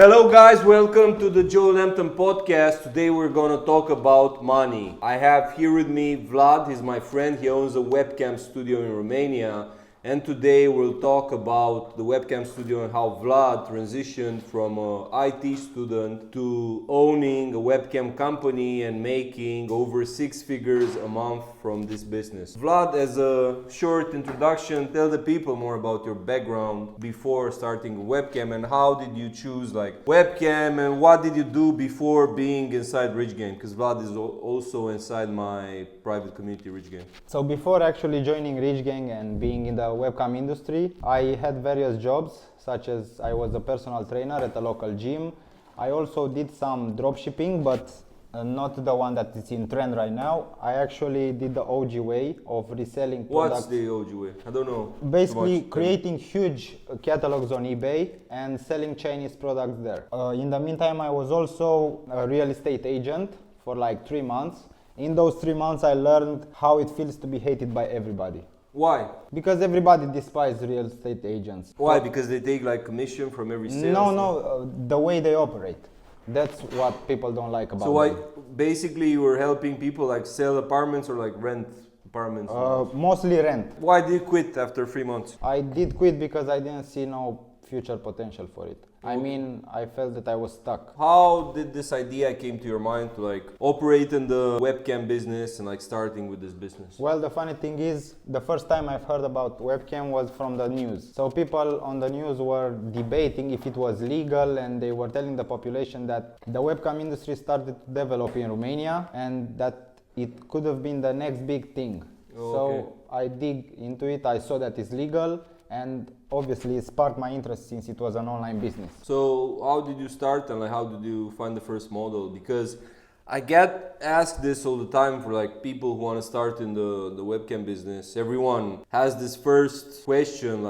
Hello guys, welcome to the Joe Lampton podcast. Today we're gonna talk about money. I have here with me Vlad, he's my friend, he owns a webcam studio in Romania. And today we'll talk about the webcam studio and how Vlad transitioned from an IT student to owning a webcam company and making over 6 figures a month from this business. Vlad, as a short introduction, tell the people more about your background before starting a webcam and how did you choose webcam and what did you do before being inside Rich Gang? Because Vlad is also inside my private community, Rich Gang. So before actually joining Rich Gang and being in the webcam industry, I had various jobs, such as I was a personal trainer at a local gym. I also did some dropshipping, but not the one that is in trend right now. I actually did the OG way of reselling products. What's the OG way? I don't know. Basically creating huge catalogs on eBay and selling Chinese products there. In the meantime, I was also a real estate agent for like 3 months. In those 3 months, I learned how it feels to be hated by everybody. Why? Because everybody despises real estate agents. Why? Because they take commission from every sale? No, the way they operate. That's what people don't like about them. Basically you were helping people sell apartments or rent apartments? Mostly rent. Why did you quit after 3 months? I did quit because I didn't see no future potential for it. I mean, I felt that I was stuck. How did this idea came to your mind to operate in the webcam business and starting with this business? Well, the funny thing is, the first time I've heard about webcam was from the news. So people on the news were debating if it was legal, and they were telling the population that the webcam industry started to develop in Romania and that it could have been the next big thing. Okay. So I dig into it, I saw that it's legal, and obviously it sparked my interest since it was an online business. So how did you start and how did you find the first model? Because I get asked this all the time for people who want to start in the webcam business. Everyone has this first question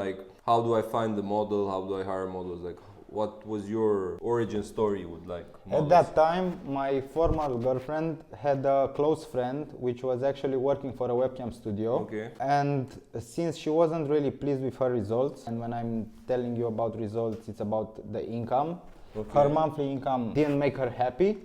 how do I find the model? How do I hire models? What was your origin story with models? At that time, my former girlfriend had a close friend which was actually working for a webcam studio. Okay. And since she wasn't really pleased with her results, and when I'm telling you about results, it's about the income. Okay. Her monthly income didn't make her happy.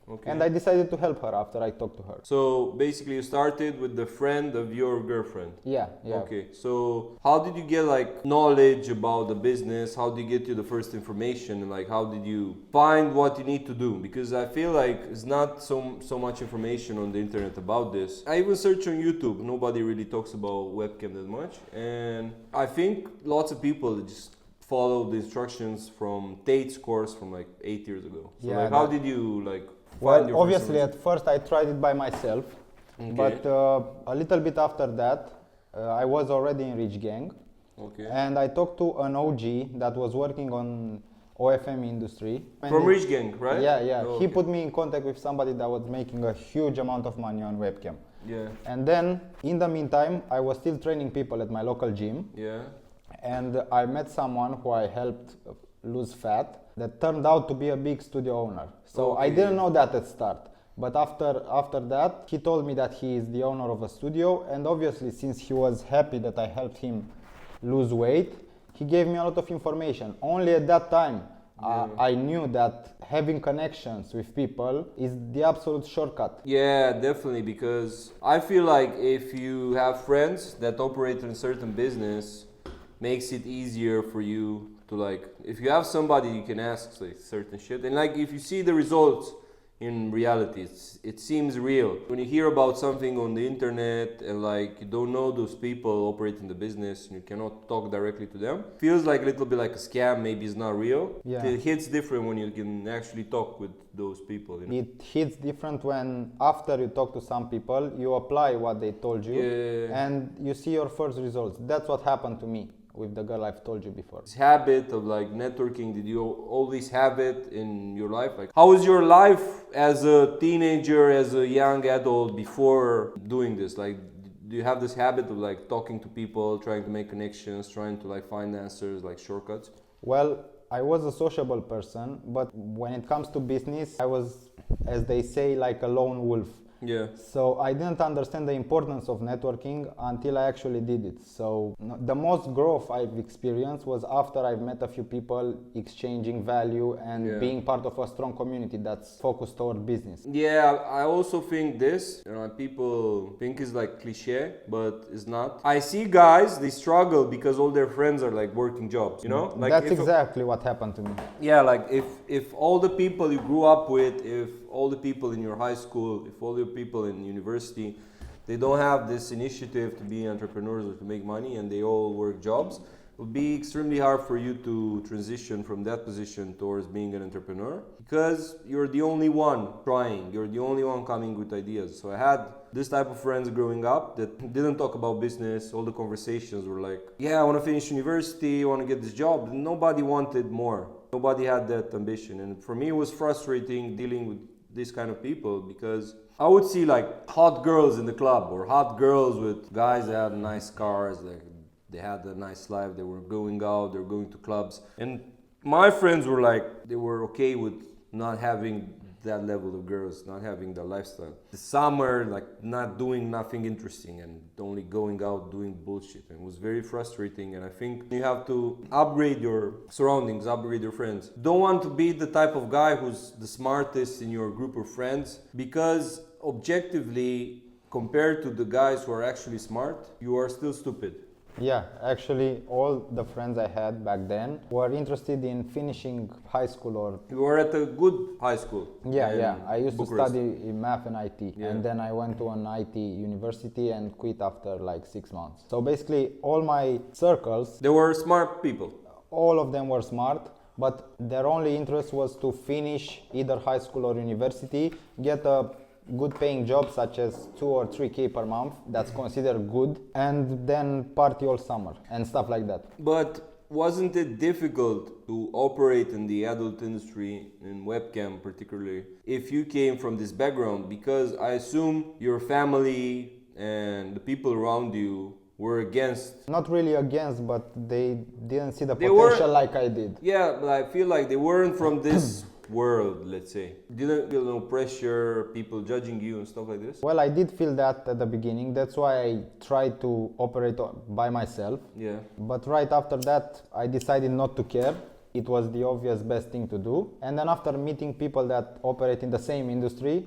Okay. And I decided to help her after I talked to her. So basically you started with the friend of your girlfriend? Yeah. Okay, so how did you get knowledge about the business? How did you get to the first information? And how did you find what you need to do? Because I feel it's not so much information on the internet about this. I even search on YouTube. Nobody really talks about webcam that much. And I think lots of people just follow the instructions from Tate's course from 8 years ago. So yeah, how did you Well, obviously at first I tried it by myself, okay. But a little bit after that I was already in Rich Gang, okay. And I talked to an OG that was working on OFM industry. From Rich Gang, right? Yeah. Oh, he okay. put me in contact with somebody that was making a huge amount of money on webcam. Yeah. And then in the meantime I was still training people at my local gym. Yeah. And I met someone who I helped lose fat that turned out to be a big studio owner. So okay. I didn't know that at start, but after that he told me that he is the owner of a studio, and obviously since he was happy that I helped him lose weight, he gave me a lot of information. Only at that time I knew that having connections with people is the absolute shortcut. Yeah, definitely, because I feel if you have friends that operate in a certain business, makes it easier for you to if you have somebody you can ask certain shit, and if you see the results in reality, it seems real. When you hear about something on the internet and you don't know those people operating the business and you cannot talk directly to them, feels a little bit like a scam, maybe it's not real. Yeah. It hits different when you can actually talk with those people, you know? It hits different when after you talk to some people you apply what they told you, yeah. And you see your first results. That's what happened to me with the girl I've told you before. This habit of networking, did you always have it in your life? How was your life as a teenager, as a young adult before doing this? Do you have this habit of talking to people, trying to make connections, trying to find answers, shortcuts? Well, I was a sociable person, but when it comes to business, I was, as they say, like a lone wolf. Yeah. So I didn't understand the importance of networking until I actually did it. So the most growth I've experienced was after I've met a few people, exchanging value and being part of a strong community that's focused toward business. Yeah, I also think this, people think it's like cliche, but it's not. I see guys, they struggle because all their friends are like working jobs, Like That's exactly what happened to me. yeah, like if all the people you grew up with, if all the people in your high school, if all the people in university, they don't have this initiative to be entrepreneurs or to make money and they all work jobs, it would be extremely hard for you to transition from that position towards being an entrepreneur because you're the only one trying, you're the only one coming with ideas. So I had this type of friends growing up that didn't talk about business. All the conversations were like, yeah, I want to finish university, I want to get this job. Nobody wanted more. Nobody had that ambition. And for me, it was frustrating dealing with these kind of people because I would see like hot girls in the club or hot girls with guys that had nice cars, they had a nice life, they were going out, they were going to clubs. And my friends were like, they were okay with not having that level of girls, not having that lifestyle. The summer, like not doing nothing interesting and only going out doing bullshit. And it was very frustrating. And I think you have to upgrade your surroundings, upgrade your friends. Don't want to be the type of guy who's the smartest in your group of friends because objectively, compared to the guys who are actually smart, you are still stupid. Yeah, actually all the friends I had back then were interested in finishing high school or... You were at a good high school. Yeah. I used Bucharest. to study in math and IT. Yeah. And then I went to an IT university and quit after like 6 months. So basically all my circles... They were smart people. All of them were smart, but their only interest was to finish either high school or university, get a good paying job such as 2 or 3K per month, that's considered good, and then party all summer and stuff like that. But wasn't it difficult to operate in the adult industry, in webcam particularly, if you came from this background? Because I assume your family and the people around you were against. Not really against, but they didn't see the potential like I did. Yeah, but I feel like they weren't from this world, let's say. Didn't feel no pressure, people judging you and stuff like this? Well, I did feel that at the beginning. That's why I tried to operate by myself. Yeah. But right after that, I decided not to care. It was the obvious best thing to do. And then after meeting people that operate in the same industry,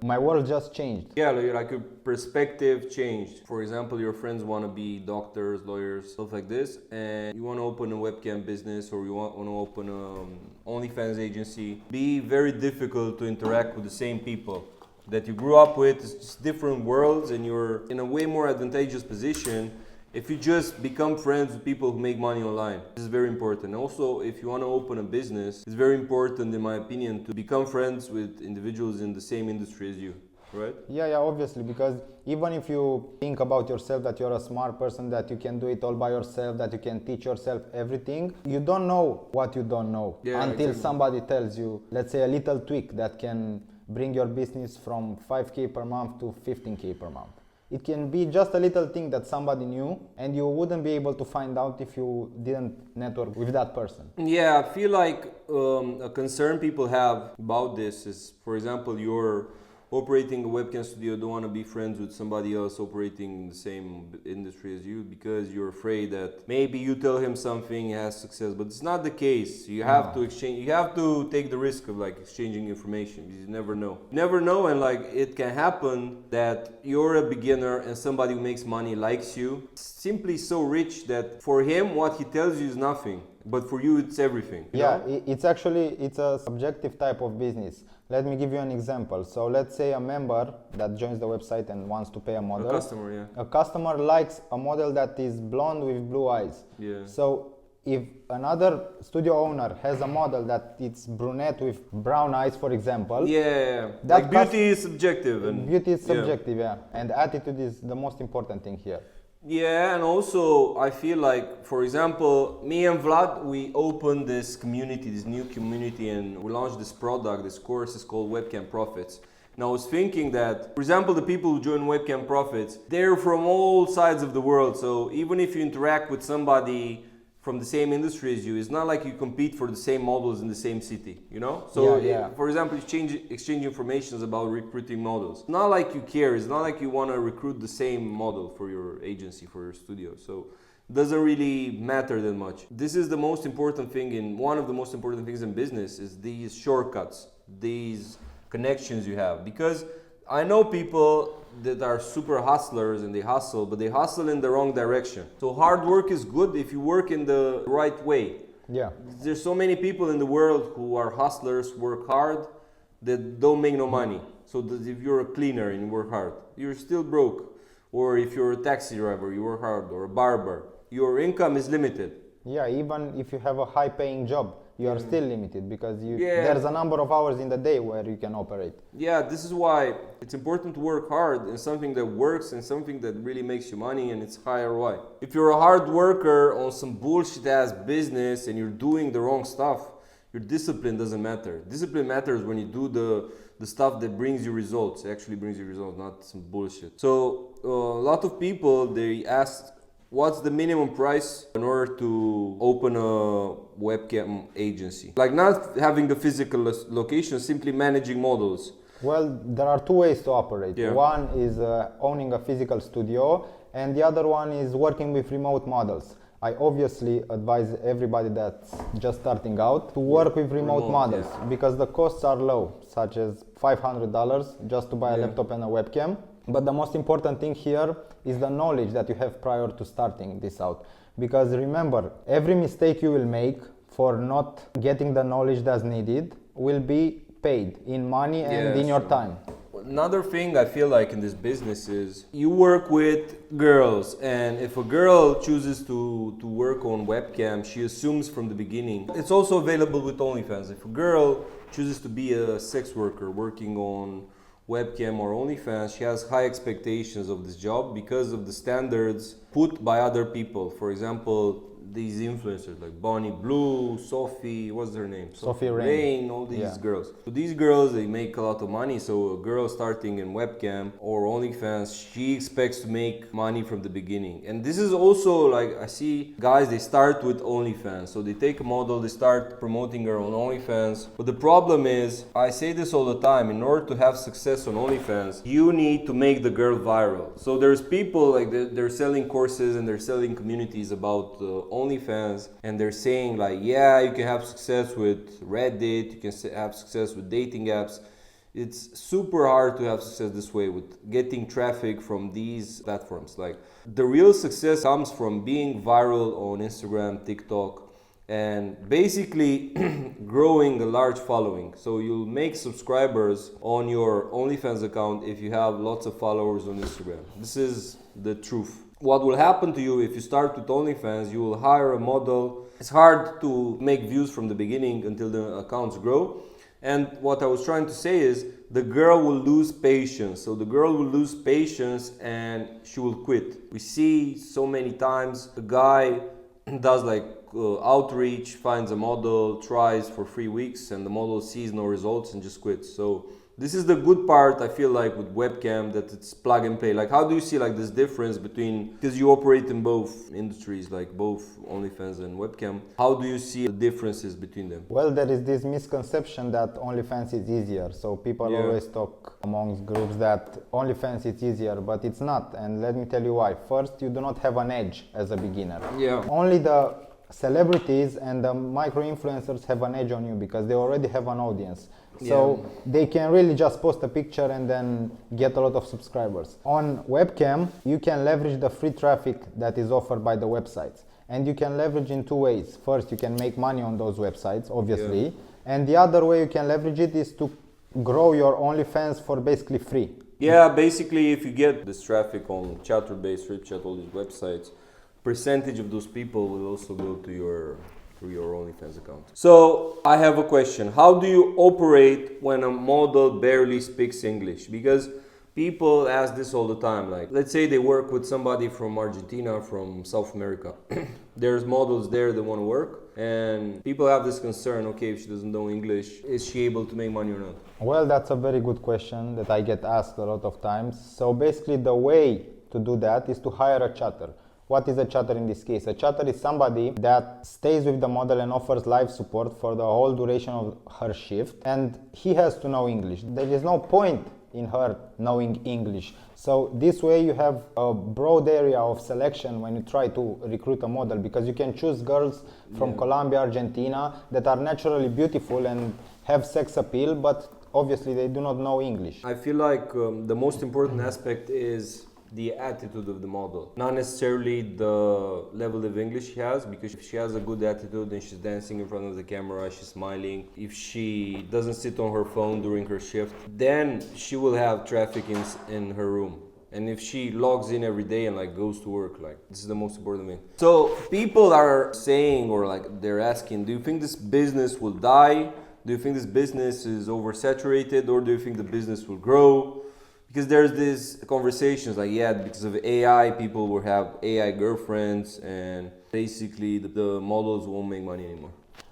my world just changed. Yeah, like your perspective changed. For example, your friends want to be doctors, lawyers, stuff like this, and you want to open a webcam business or you want to open an Onlyfans agency. Be very difficult to interact with the same people that you grew up with. It's just different worlds and you're in a way more advantageous position if you just become friends with people who make money online. This is very important. Also, if you want to open a business, it's very important, in my opinion, to become friends with individuals in the same industry as you, right? Yeah, obviously, because even if you think about yourself that you're a smart person, that you can do it all by yourself, that you can teach yourself everything, you don't know what you don't know until somebody tells you, let's say, a little tweak that can bring your business from 5K per month to 15K per month. It can be just a little thing that somebody knew and you wouldn't be able to find out if you didn't network with that person. Yeah, I feel like a concern people have about this is, for example, you're operating a webcam studio, don't want to be friends with somebody else operating in the same industry as you because you're afraid that maybe you tell him something, he has success, but it's not the case. You have to exchange, you have to take the risk of like exchanging information because you never know. You never know, and like it can happen that you're a beginner and somebody who makes money likes you, simply so rich that for him what he tells you is nothing, but for you it's everything. Yeah, it's a subjective type of business. Let me give you an example. So let's say a member that joins the website and wants to pay a model. A customer, yeah. A customer likes a model that is blonde with blue eyes. Yeah. So if another studio owner has a model that it's brunette with brown eyes, for example. Yeah. Like beauty is subjective. And beauty is subjective, yeah. And attitude is the most important thing here. Yeah, and also I feel like, for example, me and Vlad, we opened this community, this new community, and we launched this product, this course is called Webcam Profits. And I was thinking that, for example, the people who join Webcam Profits, they're from all sides of the world. So even if you interact with somebody from the same industry as you, it's not like you compete for the same models in the same city, you know? So, for example, exchange information about recruiting models. It's not like you care. It's not like you want to recruit the same model for your agency, for your studio. So it doesn't really matter that much. This is the most important thing one of the most important things in business is these shortcuts, these connections you have. Because I know people that are super hustlers and they hustle, but they hustle in the wrong direction. So hard work is good if you work in the right way. Yeah. There's so many people in the world who are hustlers, work hard, that don't make no money. So if you're a cleaner and you work hard, you're still broke. Or if you're a taxi driver, you work hard, or a barber, your income is limited. Yeah, even if you have a high paying job, you are still limited because there's a number of hours in the day where you can operate. Yeah, this is why it's important to work hard in something that works and something that really makes you money and it's high ROI. If you're a hard worker on some bullshit ass business and you're doing the wrong stuff, your discipline doesn't matter. Discipline matters when you do the stuff that brings you results. It actually brings you results, not some bullshit. So a lot of people, they ask, what's the minimum price in order to open a webcam agency? Like not having a physical location, simply managing models. Well, there are two ways to operate. Yeah. One is owning a physical studio, and the other one is working with remote models. I obviously advise everybody that's just starting out to work with remote models because the costs are low, such as $500 just to buy a laptop and a webcam. But the most important thing here is the knowledge that you have prior to starting this out. Because remember, every mistake you will make for not getting the knowledge that's needed will be paid in money and in your time. Another thing I feel like in this business is you work with girls, and if a girl chooses to work on webcam, she assumes from the beginning. It's also available with Onlyfans. If a girl chooses to be a sex worker working on webcam or OnlyFans, she has high expectations of this job because of the standards put by other people. For example, these influencers like Bonnie Blue, Sophie, what's her name? Sophie Rain, all these girls. So these girls, they make a lot of money. So a girl starting in webcam or OnlyFans, she expects to make money from the beginning. And this is also like, I see guys, they start with OnlyFans. So they take a model, they start promoting her on OnlyFans. But the problem is, I say this all the time, in order to have success on OnlyFans, you need to make the girl viral. So there's people like they're selling courses and they're selling communities about OnlyFans, and they're saying like, yeah, you can have success with Reddit, you can have success with dating apps. It's super hard to have success this way with getting traffic from these platforms. Like the real success comes from being viral on Instagram, TikTok, and basically growing a large following. So you'll make subscribers on your OnlyFans account if you have lots of followers on Instagram. This is the truth. What will happen to you if you start with OnlyFans, you will hire a model. It's hard to make views from the beginning until the accounts grow. And what I was trying to say is the girl will lose patience. So the girl will lose patience and she will quit. We see so many times a guy does like outreach, finds a model, tries for 3 weeks, and the model sees no results and just quits. So this is the good part, I feel like, with webcam, that it's plug and play. Like, how do you see like this difference between, because you operate in both industries, like both OnlyFans and webcam, how do you see the differences between them? Well, there is this misconception that OnlyFans is easier. So people always talk amongst groups that OnlyFans is easier, but it's not. And let me tell you why. First, you do not have an edge as a beginner. Yeah. Only the celebrities and the micro-influencers have an edge on you because they already have an audience. So they can really just post a picture and then get a lot of subscribers. On webcam, you can leverage the free traffic that is offered by the websites. And you can leverage in two ways. First, you can make money on those websites, obviously. Yeah. And the other way you can leverage it is to grow your OnlyFans for basically free. Yeah, basically if you get this traffic on Chatterbase, Ripchat, all these websites, percentage of those people will also go to your OnlyFans account. So I have a question. How do you operate when a model barely speaks English? Because people ask this all the time. Like, let's say they work with somebody from Argentina, from South America. There's models there that want to work, and people have this concern, okay, if she doesn't know English, is she able to make money or not? Well, that's a very good question that I get asked a lot of times. So basically the way to do that is to hire a chatter. What is a chatter in this case? A chatter is somebody that stays with the model and offers live support for the whole duration of her shift, and he has to know English. There is no point in her knowing English. So this way you have a broad area of selection when you try to recruit a model, because you can choose girls from Colombia, Argentina that are naturally beautiful and have sex appeal, but obviously they do not know English. I feel like the most important aspect is the attitude of the model, not necessarily the level of English she has, because if she has a good attitude and she's dancing in front of the camera, she's smiling, if she doesn't sit on her phone during her shift, then she will have traffic in her room. And if she logs in every day and like goes to work, like this is the most important thing. So people are saying, or like they're asking, do you think this business will die? Do you think this business is oversaturated, or do you think the business will grow? Because there's these conversations like, yeah, because of AI, people will have AI girlfriends and basically the models won't make money anymore.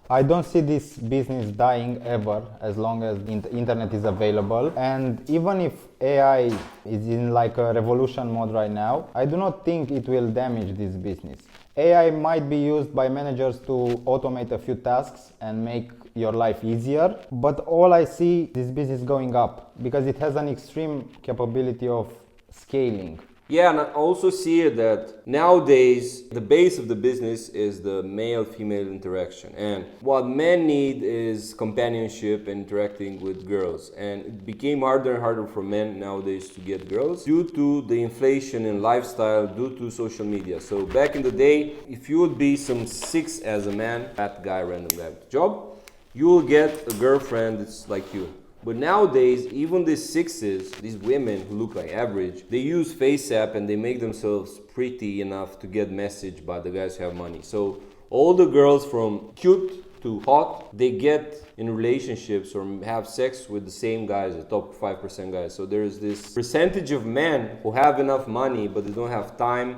I don't see this business dying ever as long as the internet is available. And even if AI is in like a revolution mode right now, I do not think it will damage this business. AI might be used by managers to automate a few tasks and make your life easier, but all I see is this business going up because it has an extreme capability of scaling. Yeah, and I also see it that nowadays the base of the business is the male-female interaction, and what men need is companionship and interacting with girls, and it became harder and harder for men nowadays to get girls due to the inflation in lifestyle, due to social media. So back in the day, if you would be some 6 as a man, that guy, random guy with a job, you will get a girlfriend that's like you. But nowadays, even these 6s, these women who look like average, they use FaceApp and they make themselves pretty enough to get messaged by the guys who have money. So all the girls from cute to hot, they get in relationships or have sex with the same guys, the top 5% guys. So there's this percentage of men who have enough money, but they don't have time.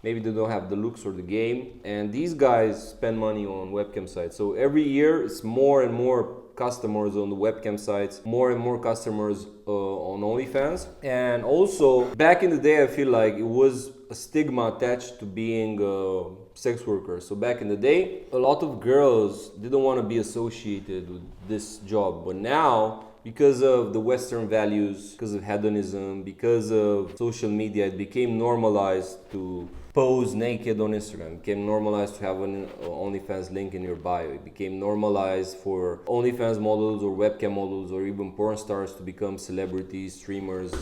Maybe they don't have the looks or the game. And these guys spend money on webcam sites. So every year, it's more and more customers on the webcam sites, more and more customers on Onlyfans. And also, back in the day, I feel like it was a stigma attached to being a sex worker. So back in the day, a lot of girls didn't want to be associated with this job. But now, because of the Western values, because of hedonism, because of social media, it became normalized to pose naked on Instagram. It became normalized to have an OnlyFans link in your bio. It became normalized for OnlyFans models or webcam models or even porn stars to become celebrities, streamers,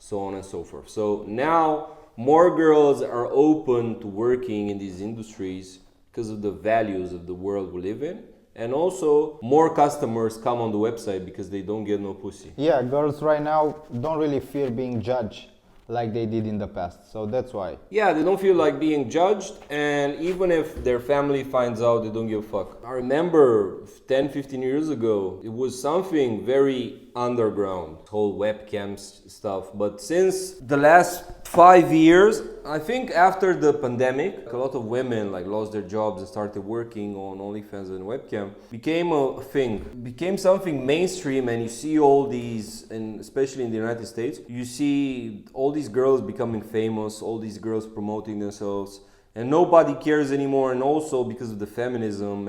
so on and so forth. So now more girls are open to working in these industries because of the values of the world we live in. And also, more customers come on the website because they don't get no pussy. Yeah, girls right now don't really fear being judged like they did in the past, so that's why. Yeah, they don't feel like being judged, and even if their family finds out, they don't give a fuck. I remember 10, 15 years ago, it was something very underground, whole webcams stuff. But since the last 5 years, I think after the pandemic, a lot of women like lost their jobs and started working on OnlyFans and webcam. Became a thing, became something mainstream, and you see all these, and especially in the United States, you see all these girls becoming famous, all these girls promoting themselves, and nobody cares anymore. And also because of the feminism,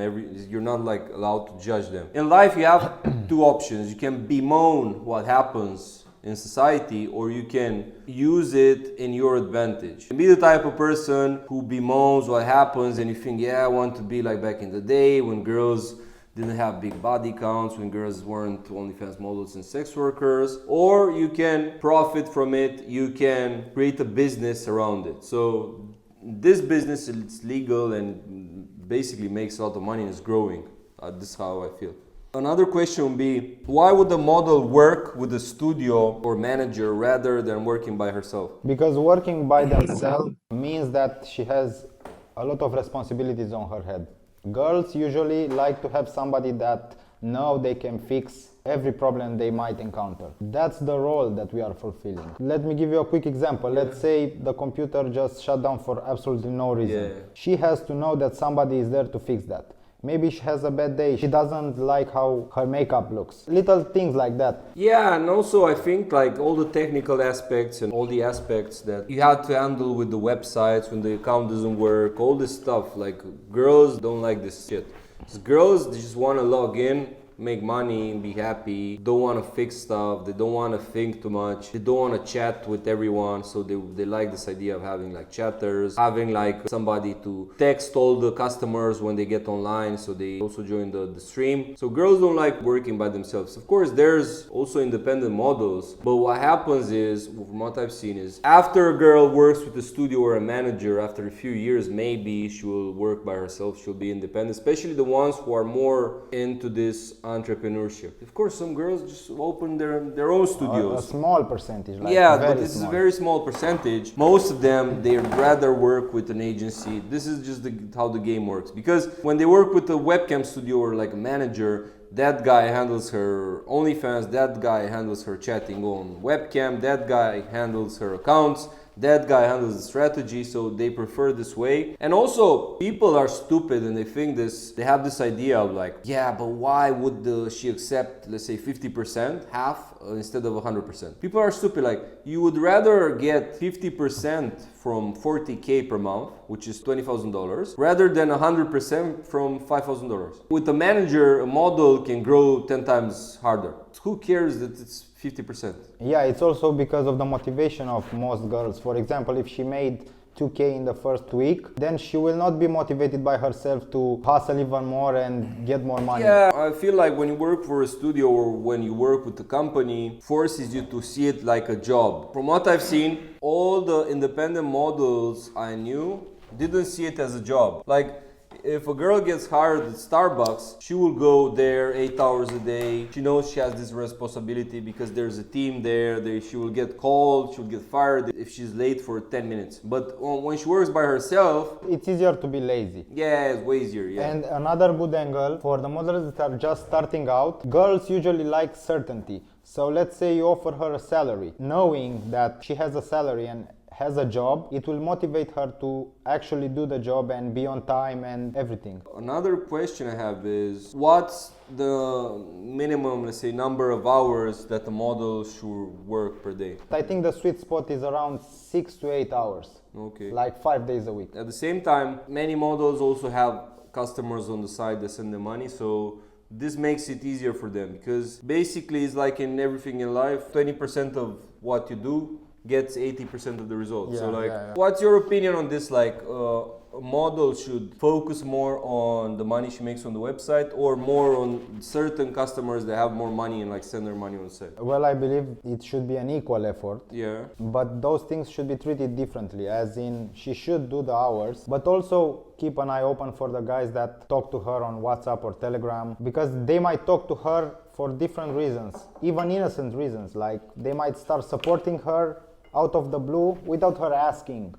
you're not like allowed to judge them. In life, you have two options. You can bemoan what happens in society, or you can use it in your advantage. And be the type of person who bemoans what happens and you think, yeah, I want to be like back in the day when girls didn't have big body counts, when girls weren't OnlyFans models and sex workers. Or you can profit from it, you can create a business around it. So this business is legal and basically makes a lot of money and is growing. This is how I feel. Another question would be, why would the model work with a studio or manager rather than working by herself? Because working by themselves means that she has a lot of responsibilities on her head. Girls usually like to have somebody that know they can fix every problem they might encounter. That's the role that we are fulfilling. Let me give you a quick example. Let's say the computer just shut down for absolutely no reason. She has to know that somebody is there to fix that. maybe she has a bad day, she doesn't like how her makeup looks, little things like that. Yeah, and also I think like all the technical aspects and all the aspects that you have to handle with the websites when the account doesn't work, all this stuff, like girls don't like this shit. 'Cause girls, they just want to log in, make money and be happy, don't want to fix stuff, they don't want to think too much, they don't want to chat with everyone, so they like this idea of having like chatters, having like somebody to text all the customers when they get online, so they also join the stream. So girls don't like working by themselves. Of course there's also independent models, but what happens is, from what I've seen, is after a girl works with a studio or a manager, after a few years maybe she will work by herself, she'll be independent, especially the ones who are more into this entrepreneurship. Of course, some girls just open their own studios. A small percentage, like yeah, very but this small. is a very small percentage. Most of them, they rather work with an agency. This is just how the game works. Because when they work with a webcam studio or like a manager, that guy handles her OnlyFans, that guy handles her chatting on webcam, that guy handles her accounts, that guy handles the strategy, so they prefer this way. And also, people are stupid and they think this, they have this idea of like, yeah, but why would she accept, let's say 50%, half, instead of 100%? People are stupid, like, you would rather get 50% from 40K per month, which is $20,000, rather than 100% from $5,000. With a manager, a model can grow 10 times harder. Who cares that it's 50%? Yeah, it's also because of the motivation of most girls. For example, if she made 2K in the first week, then she will not be motivated by herself to hustle even more and get more money. Yeah, I feel like when you work for a studio or when you work with a company, forces you to see it like a job. From what I've seen, all the independent models I knew didn't see it as a job. Like, if a girl gets hired at Starbucks, she will go there 8 hours a day. She knows she has this responsibility because there's a team there. She will get called, she will get fired if she's late for 10 minutes. But when she works by herself, it's easier to be lazy. Yeah, it's way easier, yeah. And another good angle for the models that are just starting out, girls usually like certainty. So let's say you offer her a salary, knowing that she has a salary and has a job, it will motivate her to actually do the job and be on time and everything. Another question I have is, what's the minimum, let's say, number of hours that a model should work per day? I think the sweet spot is around 6 to 8 hours. Okay. Like 5 days a week. At the same time, many models also have customers on the side that send them money, so this makes it easier for them, because basically it's like in everything in life, 20% of what you do gets 80% of the results. Yeah, so like, yeah. What's your opinion on this? Like, a model should focus more on the money she makes on the website, or more on certain customers that have more money and like send their money on the site? Well, I believe it should be an equal effort. Yeah. But those things should be treated differently, as in she should do the hours, but also keep an eye open for the guys that talk to her on WhatsApp or Telegram, because they might talk to her for different reasons, even innocent reasons, like they might start supporting her out of the blue without her asking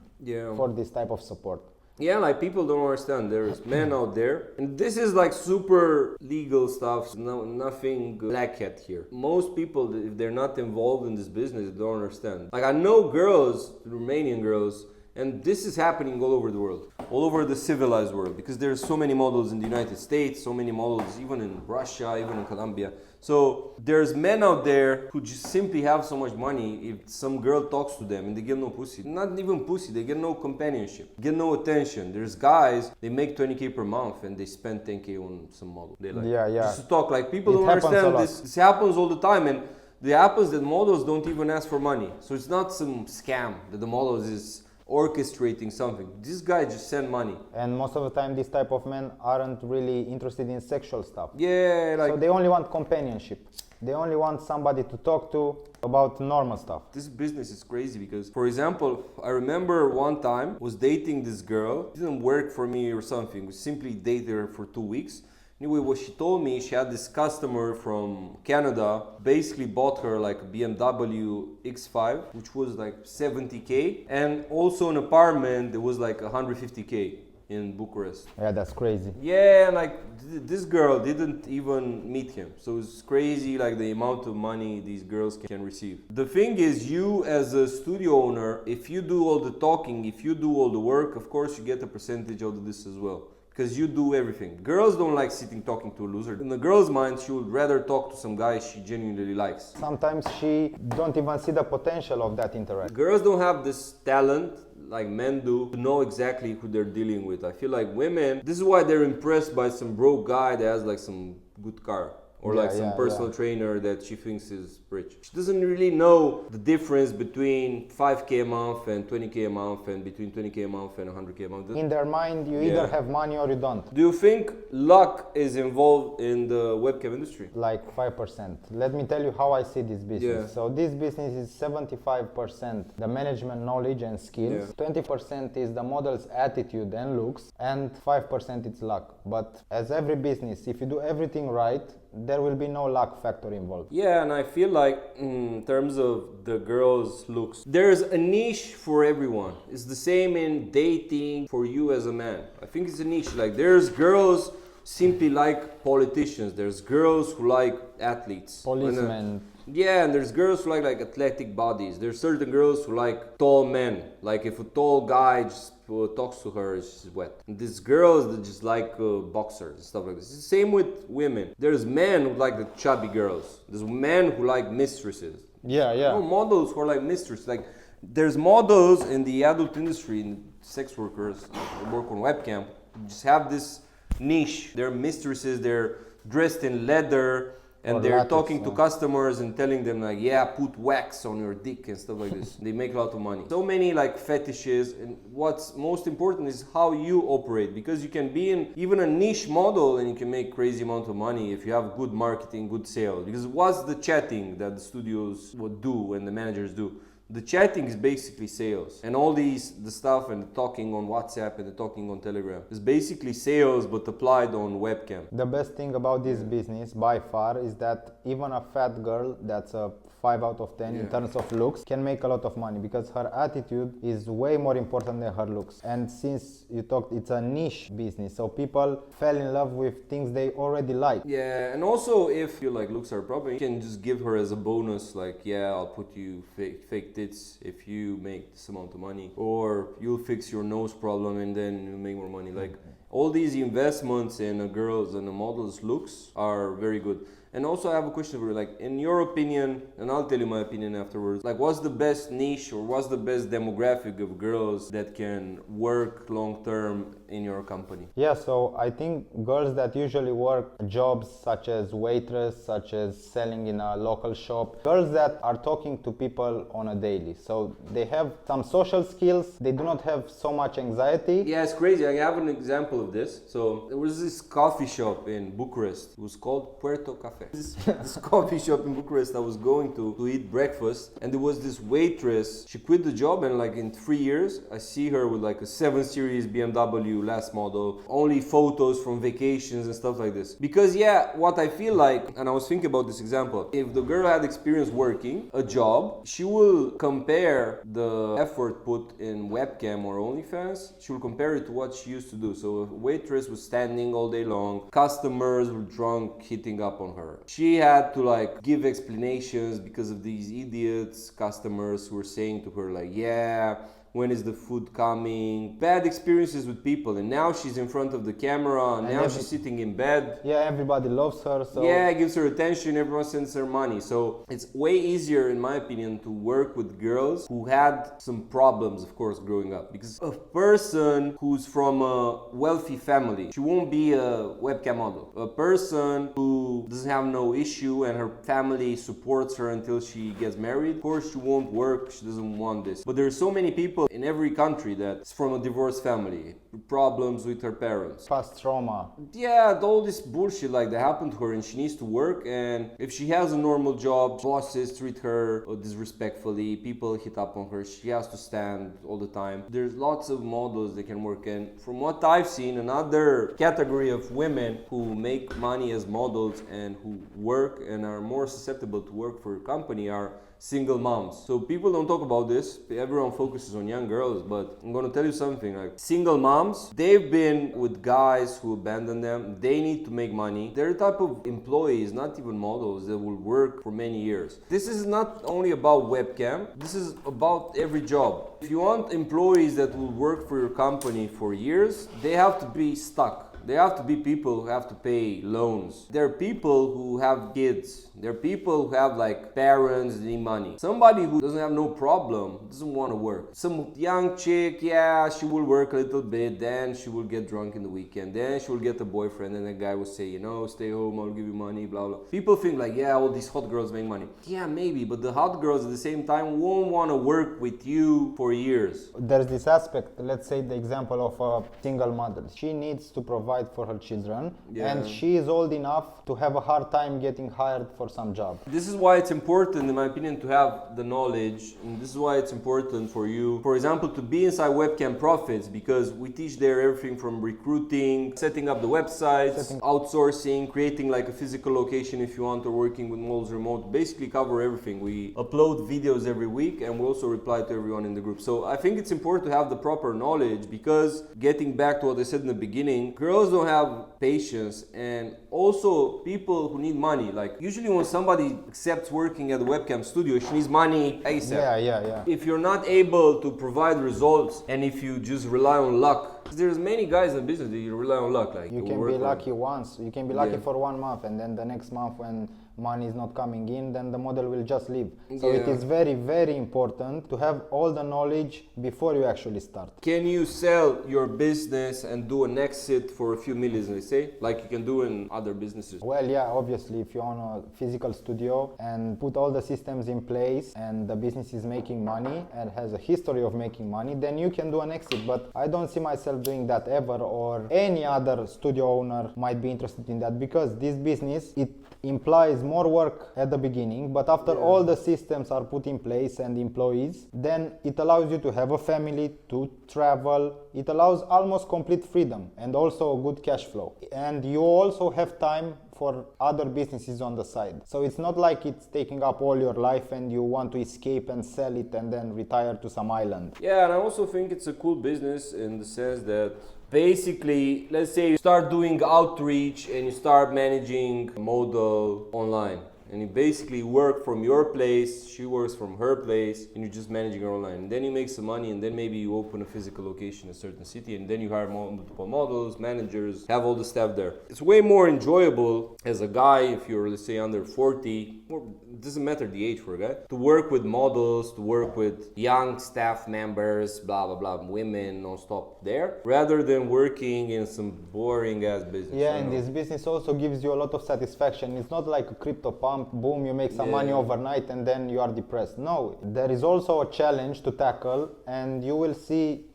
for this type of support. Yeah, like people don't understand. There's men out there, and this is like super legal stuff. No, nothing black hat here. Most people, if they're not involved in this business, they don't understand. Like I know girls, Romanian girls, and this is happening all over the world, all over the civilized world, because there's so many models in the United States, so many models even in Russia, even in Colombia. So there's men out there who just simply have so much money. If some girl talks to them and they get no pussy, not even pussy, they get no companionship, get no attention. There's guys, they make 20K per month and they spend 10K on some model. They like just to talk. Like people don't understand this. This happens all the time, and it happens that models don't even ask for money. So it's not some scam that the models is orchestrating something. This guy just send money. And most of the time these type of men aren't really interested in sexual stuff. Yeah, like, so they only want companionship. They only want somebody to talk to about normal stuff. This business is crazy because, for example, I remember one time I was dating this girl. It didn't work for me or something. We simply dated her for 2 weeks. Anyway, what she told me, she had this customer from Canada, basically bought her like a BMW X5, which was like 70K, and also an apartment that was like 150K in Bucharest. Yeah, that's crazy. Yeah, like this girl didn't even meet him. So it's crazy, like the amount of money these girls can receive. The thing is, you as a studio owner, if you do all the talking, if you do all the work, of course you get a percentage out of this as well. because you do everything. Girls don't like sitting talking to a loser. In the girl's mind, she would rather talk to some guy she genuinely likes. Sometimes she don't even see the potential of that interaction. Girls don't have this talent like men do to know exactly who they're dealing with. I feel like women, this is why they're impressed by some broke guy that has like some good car. Or like some personal trainer that she thinks is rich. She doesn't really know the difference between 5K a month and 20K a month and between 20K a month and 100K a month. In their mind, you either have money or you don't. Do you think luck is involved in the webcam industry? Like 5%. Let me tell you how I see this business. So this business is 75% the management knowledge and skills, 20% is the model's attitude and looks, and 5% it's luck. But as every business, if you do everything right, there will be no luck factor involved. Yeah, and I feel like in terms of the girls' looks, there's a niche for everyone. It's the same in dating for you as a man. I think it's a niche. Like there's girls simply like politicians. There's girls who like athletes. Policemen. Yeah, and there's girls who like athletic bodies. There's certain girls who like tall men. Like if a tall guy just talks to her, she's wet. And there's girls that just like boxers and stuff like this. It's the same with women. There's men who like the chubby girls. There's men who like mistresses. Models who are like mistresses. Like there's models in the adult industry, in sex workers who work on webcam, just have this niche. They're mistresses. They're dressed in leather. And they're talking to customers and telling them like, yeah, put wax on your dick and stuff like this. They make a lot of money. So many like fetishes, and what's most important is how you operate, because you can be in even a niche model and you can make crazy amount of money if you have good marketing, good sales. Because what's the chatting that the studios would do and the managers do? The chatting is basically sales, and all the stuff and the talking on WhatsApp and the talking on Telegram is basically sales but applied on webcam. The best thing about this business by far is that even a fat girl that's a 5 out of 10 in terms of looks can make a lot of money, because her attitude is way more important than her looks. And since you talked, it's a niche business, so people fell in love with things they already like. Yeah, and also if you like looks are a problem, you can just give her as a bonus like, yeah, I'll put you fake tits if you make this amount of money, or you'll fix your nose problem and then you'll make more money. Like all these investments in a girl's and a model's looks are very good. And also I have a question for you, like in your opinion, and I'll tell you my opinion afterwards, like what's the best niche or what's the best demographic of girls that can work long term in your company? Yeah, so I think girls that usually work jobs such as waitress, such as selling in a local shop, girls that are talking to people on a daily. So they have some social skills, they do not have so much anxiety. Yeah, it's crazy. I have an example of this. So there was this coffee shop in Bucharest. It was called Puerto Cafe. This coffee shop in Bucharest I was going to eat breakfast, and there was this waitress. She quit the job, and like in 3 years I see her with like a 7 Series BMW last model, only photos from vacations and stuff like this. Because what I feel like, and I was thinking about this example, if the girl had experience working a job, she will compare the effort put in webcam or Onlyfans, she will compare it to what she used to do. So a waitress was standing all day long, customers were drunk hitting up on her. She had to like give explanations because of these idiots customers who were saying to her like, yeah, when is the food coming? Bad experiences with people, and now she's in front of the camera, and now she's sitting in bed. Yeah, everybody loves her. So yeah, gives her attention, everyone sends her money. So it's way easier, in my opinion, to work with girls who had some problems, of course, growing up. Because a person who's from a wealthy family, she won't be a webcam model. A person who doesn't have no issue and her family supports her until she gets married, of course she won't work, she doesn't want this. But there are so many people in every country that's from a divorced family, problems with her parents, past trauma. Yeah, all this bullshit like that happened to her, and she needs to work. And if she has a normal job, bosses treat her disrespectfully, people hit up on her, she has to stand all the time. There's lots of models that can work, and from what I've seen, another category of women who make money as models and who work and are more susceptible to work for a company are single moms. So people don't talk about this. Everyone focuses on young girls, but I'm gonna tell you something, like single moms, they've been with guys who abandon them. They need to make money. They're the type of employees, not even models, that will work for many years. This is not only about webcam, this is about every job. If you want employees that will work for your company for years, they have to be stuck. They have to be people who have to pay loans. There are people who have kids. There are people who have like parents that need money. Somebody who doesn't have no problem doesn't want to work. Some young chick, yeah, she will work a little bit, then she will get drunk in the weekend, then she will get a boyfriend, and the guy will say, you know, stay home, I'll give you money, blah, blah. People think like, yeah, all these hot girls make money. Yeah, maybe, but the hot girls at the same time won't want to work with you for years. There's this aspect, let's say the example of a single mother. She needs to provide for her children, and she is old enough to have a hard time getting hired for some job. This is why it's important, in my opinion, to have the knowledge, and this is why it's important for you, for example, to be inside Webcam Profits, because we teach there everything from recruiting, setting up the websites, outsourcing, creating like a physical location if you want, or working with models remote. Basically cover everything. We upload videos every week, and we also reply to everyone in the group. So I think it's important to have the proper knowledge, because getting back to what I said in the beginning, girls don't have patience, and also people who need money. Like usually when somebody accepts working at a webcam studio, she needs money ASAP. Yeah. If you're not able to provide results, and if you just rely on luck, there's many guys in business that you rely on luck. Like you can be lucky once, you can be lucky for 1 month, and then the next month when money is not coming in, then the model will just leave. So it is very, very important to have all the knowledge before you actually start. Can you sell your business and do an exit for a few millions, they say, like you can do in other businesses? Well, yeah, obviously, if you own a physical studio and put all the systems in place and the business is making money and has a history of making money, then you can do an exit. But I don't see myself doing that ever, or any other studio owner might be interested in that, because this business, it implies more work at the beginning, but after all the systems are put in place and employees, then it allows you to have a family, to travel. It allows almost complete freedom and also a good cash flow. And you also have time for other businesses on the side. So it's not like it's taking up all your life and you want to escape and sell it and then retire to some island. Yeah, and I also think it's a cool business in the sense that basically, let's say you start doing outreach and you start managing a model online. And you basically work from your place, she works from her place, and you're just managing her online. And then you make some money, and then maybe you open a physical location in a certain city, and then you hire multiple models, managers, have all the staff there. It's way more enjoyable as a guy, if you're, let's say, under 40, or it doesn't matter the age for a guy, to work with models, to work with young staff members, blah, blah, blah, women non-stop there, rather than working in some boring ass business. Yeah, and this business also gives you a lot of satisfaction. It's not like a crypto pump, boom, you make some money overnight and then you are depressed. No, there is also a challenge to tackle, and you will see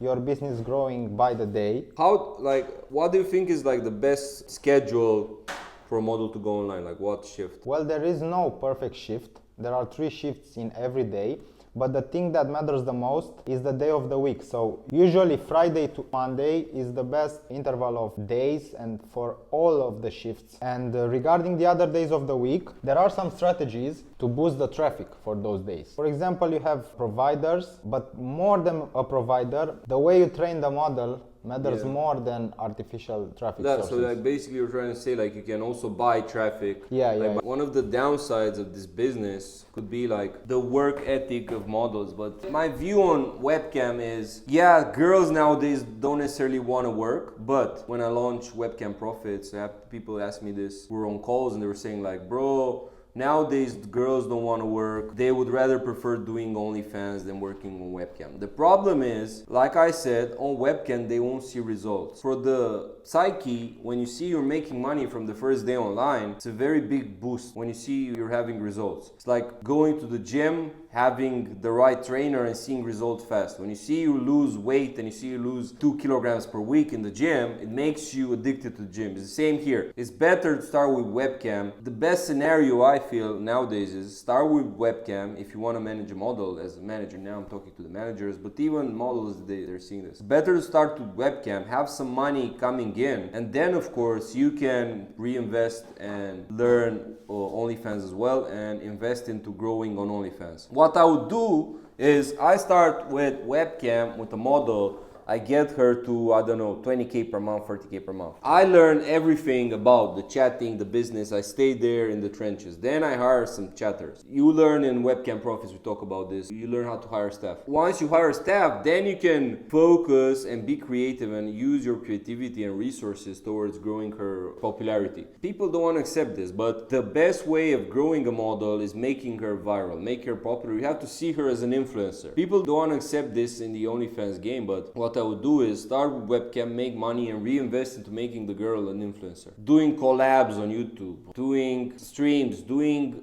your business growing by the day. How, like, what do you think is like the best schedule for a model to go online? Like what shift? Well, there is no perfect shift. There are 3 shifts in every day. But the thing that matters the most is the day of the week. So usually Friday to Monday is the best interval of days and for all of the shifts. And regarding the other days of the week, there are some strategies to boost the traffic for those days. For example, you have providers, but more than a provider, the way you train the model matters more than artificial traffic sources. So like basically you're trying to say like you can also buy traffic. One of the downsides of this business could be like the work ethic of models. But my view on webcam is, girls nowadays don't necessarily want to work. But when I launched Webcam Profits, I have people ask me this, we were on calls and they were saying like, bro, nowadays girls don't want to work. They would rather prefer doing Onlyfans than working on webcam. The problem is, like I said, on webcam they won't see results. For the psyche, when you see you're making money from the first day online, it's a very big boost when you see you're having results. It's like going to the gym, having the right trainer and seeing results fast. When you see you lose weight and you see you lose 2 kilograms per week in the gym, it makes you addicted to the gym. It's the same here. It's better to start with webcam. The best scenario I feel nowadays is start with webcam if you want to manage a model. As a manager now, I'm talking to the managers, but even models, they're seeing this. It's better to start with webcam, have some money coming in, and then of course you can reinvest and learn OnlyFans as well and invest into growing on OnlyFans. What I would do is I start with webcam with a model I get her to, I don't know, 20K per month, 30K per month. I learn everything about the chatting, the business. I stay there in the trenches. Then I hire some chatters. You learn in Webcam Profits, we talk about this. You learn how to hire staff. Once you hire staff, then you can focus and be creative and use your creativity and resources towards growing her popularity. People don't want to accept this, but the best way of growing a model is making her viral, make her popular. You have to see her as an influencer. People don't want to accept this in the OnlyFans game, but what I would do is start with webcam, make money, and reinvest into making the girl an influencer. Doing collabs on YouTube, doing streams,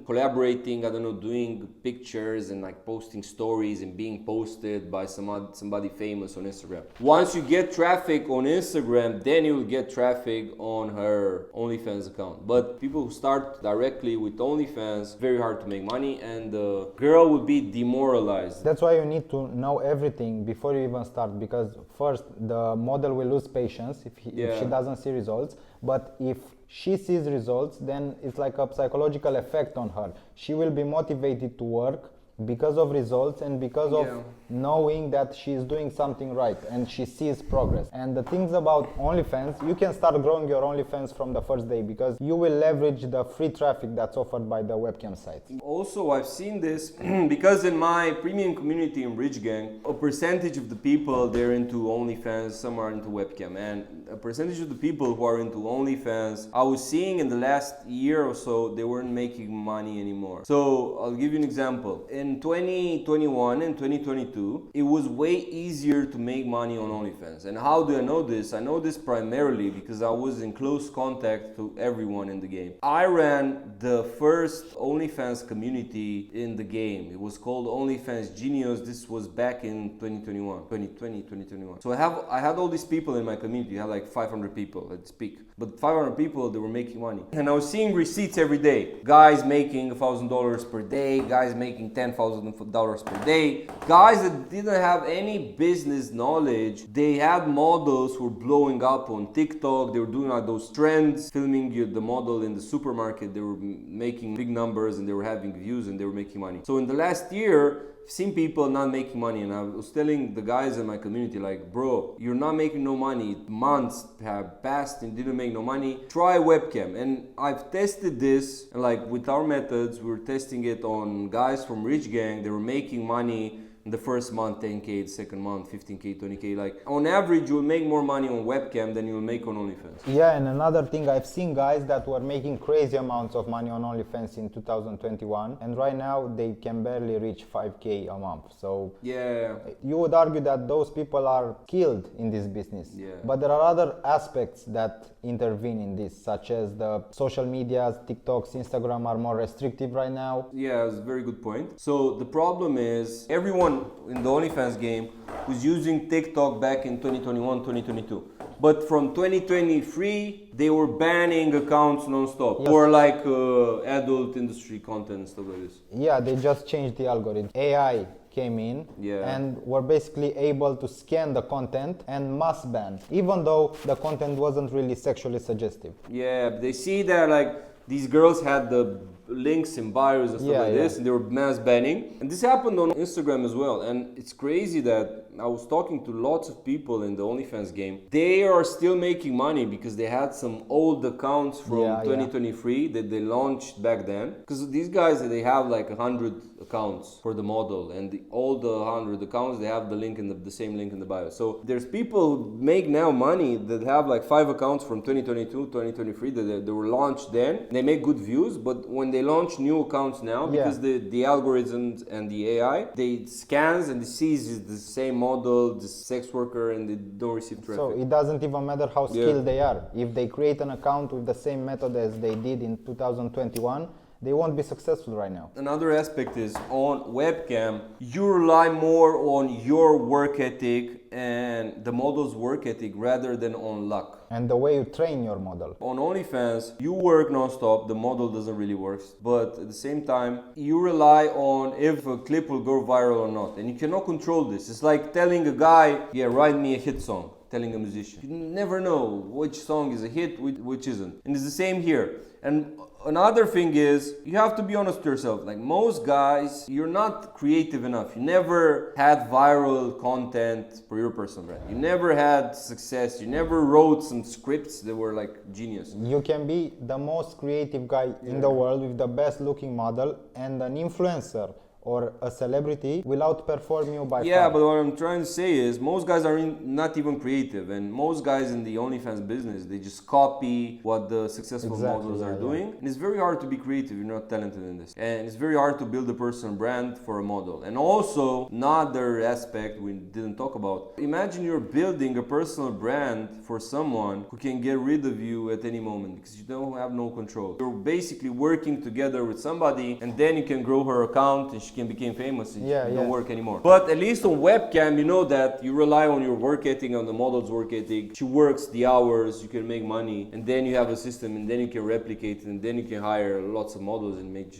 collaborating, doing pictures and like posting stories and being posted by somebody famous on Instagram. Once you get traffic on Instagram, then you will get traffic on her OnlyFans account. But people who start directly with OnlyFans, very hard to make money, and the girl will be demoralized. That's why you need to know everything before you even start, because first the model will lose patience if she doesn't see results, but if she sees results, then it's like a psychological effect on her. She will be motivated to work because of results and because of knowing that she's doing something right and she sees progress. And the things about OnlyFans, you can start growing your OnlyFans from the first day because you will leverage the free traffic that's offered by the webcam sites. Also, I've seen this because in my premium community in Rich Gang, a percentage of the people, they're into OnlyFans, some are into webcam, and a percentage of the people who are into OnlyFans, I was seeing in the last year or so, they weren't making money anymore. So I'll give you an example. In 2021 and 2022, it was way easier to make money on OnlyFans. And how do I know this? I know this primarily because I was in close contact to everyone in the game. I ran the first OnlyFans community in the game. It was called OnlyFans Genius. This was back in 2021. So I had all these people in my community. I had like 500 people at its peak. But 500 people, they were making money. And I was seeing receipts every day. Guys making $1,000 per day, guys making $10,000 per day. Guys that didn't have any business knowledge, they had models who were blowing up on TikTok. They were doing like those trends, filming the model in the supermarket. They were making big numbers and they were having views and they were making money. So in the last year, I've seen people not making money, and I was telling the guys in my community, like, bro, you're not making no money. Months have passed and didn't make no money. Try webcam. And I've tested this, and like with our methods, we were testing it on guys from Rich Gang. They were making money in the first month 10K, the second month 15K, 20K. Like on average, you'll make more money on webcam than you'll make on OnlyFans. Yeah, and another thing, I've seen guys that were making crazy amounts of money on OnlyFans in 2021, and right now they can barely reach 5K a month. So yeah, you would argue that those people are killed in this business. Yeah. But there are other aspects that intervene in this, such as the social medias, TikToks, Instagram are more restrictive right now. Yeah, it's a very good point. So the problem is everyone in the OnlyFans game was using TikTok back in 2021, 2022. But from 2023, they were banning accounts non-stop. Yes. Or like adult industry content and stuff like this. Yeah, they just changed the algorithm. AI came in and were basically able to scan the content and mass ban, even though the content wasn't really sexually suggestive. Yeah, they see that like these girls had the links in bios and stuff like this, and they were mass banning. And this happened on Instagram as well. And it's crazy that I was talking to lots of people in the OnlyFans game. They are still making money because they had some old accounts from 2023 that they launched back then. Because these guys, they have like 100 accounts for the model, and all the 100 accounts, they have the link in the same link in the bio. So there's people who make now money that have like 5 accounts from 2022, 2023 that they were launched then. They make good views, but when they launch new accounts now, because the algorithms and the AI, they scans and it sees the same model, the sex worker, and they don't receive traffic. So it doesn't even matter how skilled they are. If they create an account with the same method as they did in 2021, they won't be successful right now. Another aspect is on webcam, you rely more on your work ethic and the model's work ethic rather than on luck. And the way you train your model. On OnlyFans, you work non-stop, the model doesn't really work, but at the same time, you rely on if a clip will go viral or not, and you cannot control this. It's like telling a guy, write me a hit song, telling a musician. You never know which song is a hit, which isn't. And it's the same here. And Another thing is, you have to be honest with yourself. Like most guys, you're not creative enough. You never had viral content for your personal brand. You never had success. You never wrote some scripts that were like genius. You can be the most creative guy in the world with the best looking model, and an influencer or a celebrity will outperform you by Yeah, far. but what I'm trying to say is most guys are not even creative, and most guys in the Onlyfans business, they just copy what the successful models are doing. And it's very hard to be creative if you're not talented in this. And it's very hard to build a personal brand for a model. And also, another aspect we didn't talk about. Imagine you're building a personal brand for someone who can get rid of you at any moment because you don't have no control. You're basically working together with somebody, and then you can grow her account and she can become famous and you don't work anymore. But at least on webcam, you know that you rely on your work ethic, on the model's work ethic. She works the hours, you can make money, and then you have a system, and then you can replicate it, and then you can hire lots of models and make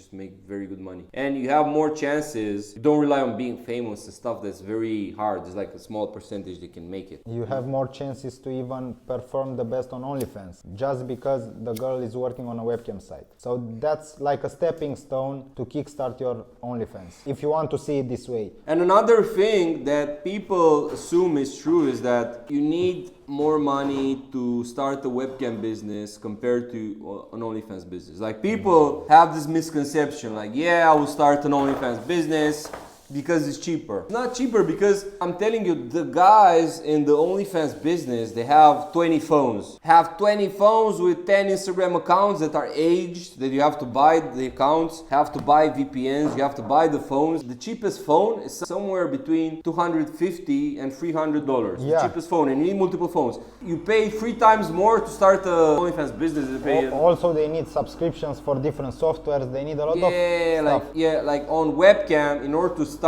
very good money. And you have more chances. You don't rely on being famous and stuff that's very hard. It's like a small percentage that can make it. You have more chances to even perform the best on OnlyFans just because the girl is working on a webcam site. So that's like a stepping stone to kickstart your OnlyFans, if you want to see it this way. And another thing that people assume is true is that you need more money to start a webcam business compared to an OnlyFans business. Like people have this misconception, like, yeah, I will start an OnlyFans business because it's cheaper. It's not cheaper because I'm telling you, the guys in the OnlyFans business, they have 20 phones. Have 20 phones with 10 Instagram accounts that are aged, that you have to buy the accounts, have to buy VPNs, you have to buy the phones. The cheapest phone is somewhere between $250 and $300. The cheapest phone, and you need multiple phones. You pay 3 times more to start a OnlyFans business than pay. Also, they need subscriptions for different softwares. They need a lot of stuff. Like on webcam, in order to start,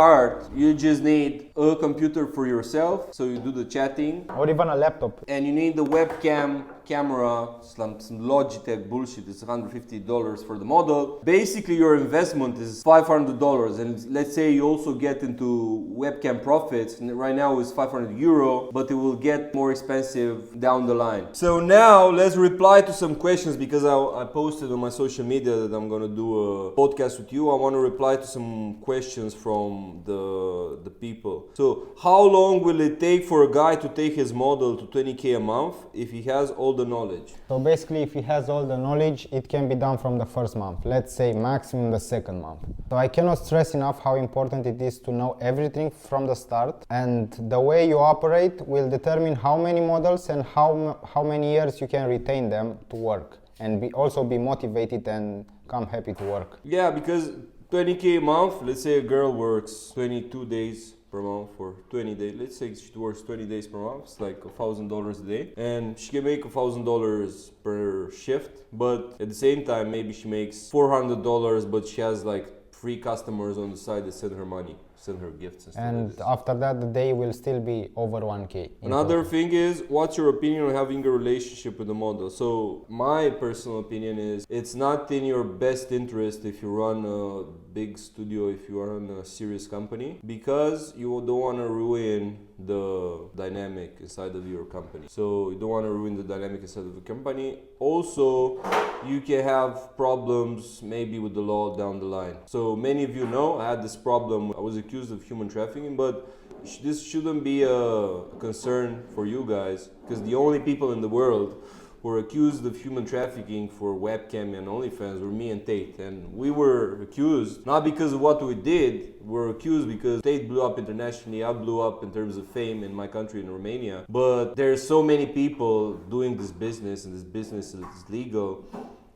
you just need a computer for yourself, so you do the chatting, or even a laptop, and you need the webcam camera, some Logitech bullshit. It's $150 for the model. Basically, your investment is $500, and let's say you also get into webcam profits. And right now it's €500, but it will get more expensive down the line. So now let's reply to some questions, because I posted on my social media that I'm gonna do a podcast with you. I want to reply to some questions from the people. So how long will it take for a guy to take his model to 20K a month if he has all the knowledge? So basically, if he has all the knowledge, it can be done from the first month. Let's say maximum the second month. So I cannot stress enough how important it is to know everything from the start, and the way you operate will determine how many models and how many years you can retain them to work, and also be motivated and come happy to work. Yeah, because 20K a month, let's say a girl works 22 days per month for 20 days. Let's say she works 20 days per month. It's like $1,000 a day, and she can make $1,000 per shift. But at the same time, maybe she makes $400, but she has like 3 customers on the side that send her money, send her gifts and stuff. And after that, the day will still be over 1K. Another thing is, what's your opinion on having a relationship with a model? So my personal opinion is, it's not in your best interest if you run a big studio, if you run a serious company, because you don't want to ruin the dynamic inside of your company. So you don't want to ruin the dynamic inside of the company. Also, you can have problems maybe with the law down the line. So many of you know I had this problem. I was accused of human trafficking, but this shouldn't be a concern for you guys, because the only people in the world who were accused of human trafficking for webcam and OnlyFans were me and Tate. And we were accused not because of what we did, we were accused because Tate blew up internationally, I blew up in terms of fame in my country, in Romania. But there's so many people doing this business, and this business is legal,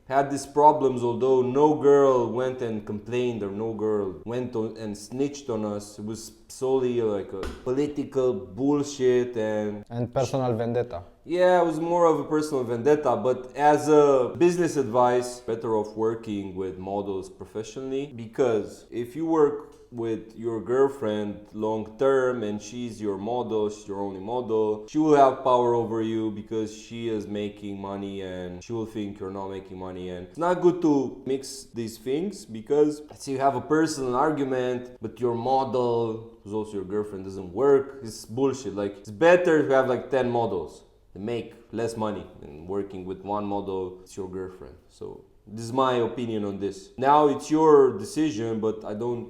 had these problems, although no girl went and complained, or no girl went and snitched on us. It was solely like a political bullshit and personal vendetta. Yeah, it was more of a personal vendetta, but as a business advice, better off working with models professionally, because if you work with your girlfriend long term and she's your model, she's your only model, she will have power over you because she is making money and she will think you're not making money. And it's not good to mix these things, because let's say you have a personal argument, but your model, who's also your girlfriend, doesn't work. It's bullshit. Like, it's better to have like 10 models. Make less money than working with one model. It's your girlfriend. So This is my opinion on this. Now it's your decision, but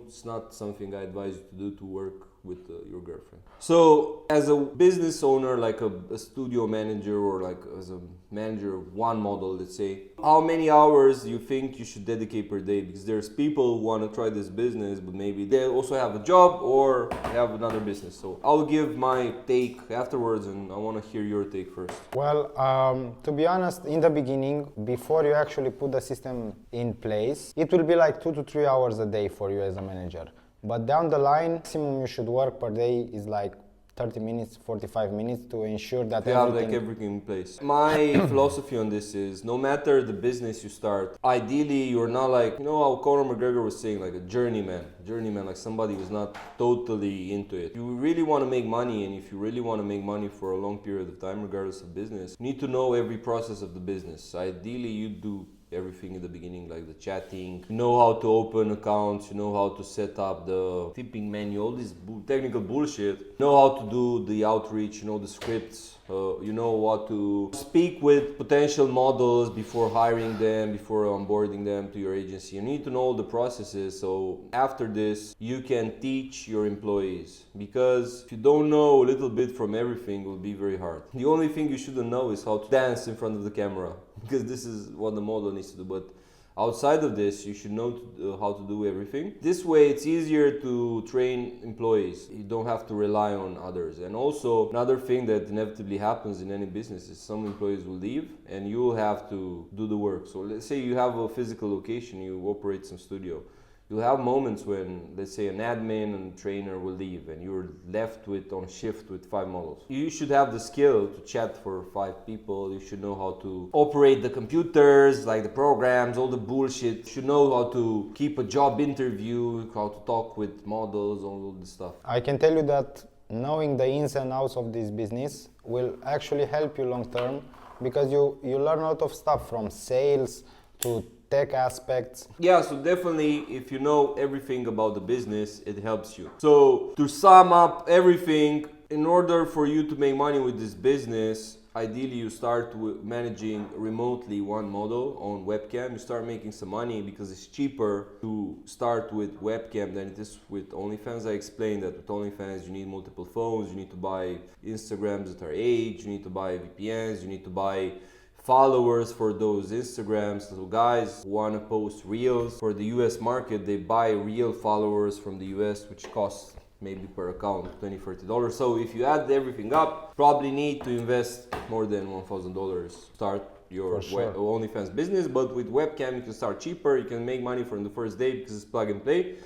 it's not something I advise you to do, to work with your girlfriend. So as a business owner, like a studio manager, or like as a manager of one model, let's say, how many hours do you think you should dedicate per day? Because there's people who want to try this business, but maybe they also have a job or have another business. So I'll give my take afterwards, and I want to hear your take first. Well, to be honest, in the beginning, before you actually put the system in place, it will be like 2 to 3 hours a day for you as a manager. But down the line, maximum you should work per day is like 30 minutes, 45 minutes to ensure that everything in place. My philosophy on this is, no matter the business you start, ideally you're not like, how Conor McGregor was saying, like a journeyman, like somebody who's not totally into it. You really want to make money, and if you really want to make money for a long period of time, regardless of business, you need to know every process of the business. Ideally, you do everything in the beginning, like the chatting, you know how to open accounts, you know how to set up the tipping menu, all this technical bullshit, you know how to do the outreach, you know the scripts, you know what to speak with potential models before hiring them, before onboarding them to your agency. You need to know all the processes, so after this you can teach your employees, because if you don't know a little bit from everything, it will be very hard. The only thing you shouldn't know is how to dance in front of the camera, because this is what the model needs to do. But outside of this, you should know how to do everything. This way it's easier to train employees. You don't have to rely on others. And also another thing that inevitably happens in any business is some employees will leave and you will have to do the work. So let's say you have a physical location, you operate some studio. You'll have moments when, let's say, an admin and trainer will leave and you're left on shift with 5 models. You should have the skill to chat for 5 people. You should know how to operate the computers, like the programs, all the bullshit. You should know how to keep a job interview, how to talk with models, all this stuff. I can tell you that knowing the ins and outs of this business will actually help you long term, because you learn a lot of stuff, from sales to tech aspects. Yeah, so definitely if you know everything about the business, it helps you. So to sum up everything, in order for you to make money with this business, ideally you start with managing remotely one model on webcam. You start making some money because it's cheaper to start with webcam than it is with Onlyfans. I explained that with Onlyfans you need multiple phones, you need to buy Instagrams that are aged, you need to buy VPNs, you need to buy followers for those Instagrams. So guys who want to post reels for the US market, they buy real followers from the US, which costs maybe per account $20-$30. So if you add everything up, probably need to invest more than $1,000 to start your OnlyFans business. But with webcam you can start cheaper, you can make money from the first day because it's plug and play.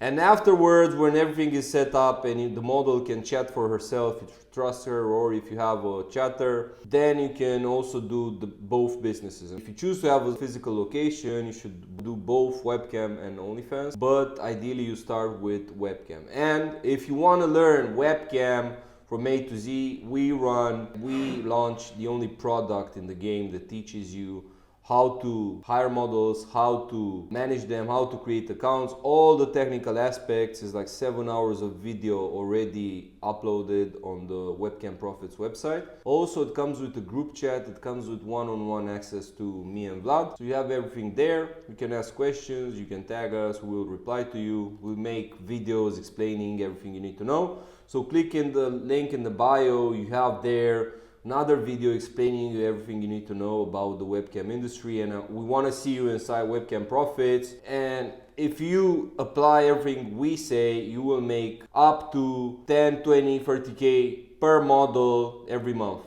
And afterwards, when everything is set up and the model can chat for herself, if you trust her, or if you have a chatter, then you can also do both businesses. If you choose to have a physical location, you should do both webcam and OnlyFans, but ideally you start with webcam. And if you want to learn webcam from A to Z, we launch the only product in the game that teaches you how to hire models, how to manage them, how to create accounts, all the technical aspects. Is like 7 hours of video already uploaded on the Webcam Profits website. Also, it comes with a group chat, it comes with one-on-one access to me and Vlad. So you have everything there. You can ask questions, you can tag us, we'll reply to you. We'll make videos explaining everything you need to know. So click in the link in the bio, you have there another video explaining you everything you need to know about the webcam industry, and we want to see you inside Webcam Profits. And if you apply everything we say, you will make up to 10, 20, 30K per model every month.